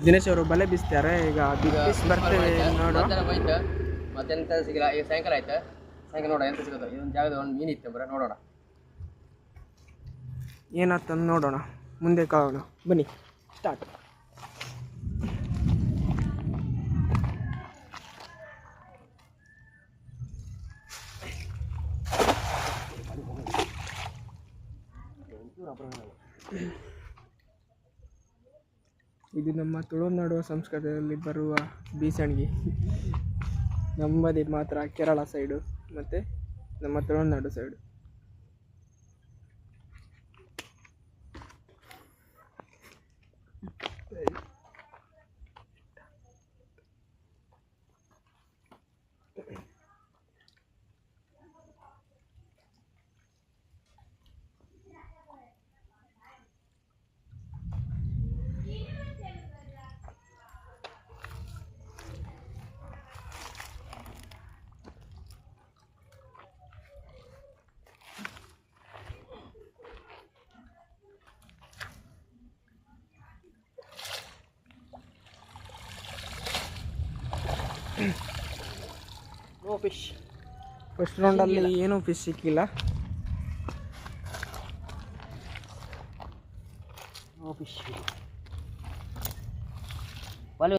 ದಿನೇಶ್ ಅವರು ಬಲೆ ಬೀಸ್ತಾರೆ. ಈಗ ಬಿಗ್ ಪೀಸ್ ಬರ್ತೇವೆ ನೋಡು. ಮತ್ತೆಂತ ಸಿಗಲ್ಲ. ಈಗ ಸಾಯಂಕಾಲ ಆಯ್ತಾ, ಸಾಯಂಕಾಲ ನೋಡೋಣ ಎಂತ ಸಿಗೋದು. ಇದೊಂದು ಜಾಗದ ಒಂದು ಮೀನು ಇತ್ತು ಬರ ನೋಡೋಣ ಏನಾಗ್ತಂದು ನೋಡೋಣ, ಮುಂದೆ ಕಾಣೋಣ. ಬನ್ನಿ ಸ್ಟಾರ್ಟ್. ಇದು ನಮ್ಮ ತುಳುನಾಡು ಸಂಸ್ಕೃತಿಯಲ್ಲಿ ಬರುವ ಬೀಸಣಿಗೆ. ನಮ್ಮದೇ ಮಾತ್ರ ಕೇರಳ ಸೈಡು ಮತ್ತು ನಮ್ಮ Tulunadu side. No fish. First ರೌಂಡಲ್ಲಿ ಏನೂ ಫಿಶ್ ಸಿಕ್ಕಿಲ್ಲ. No fish.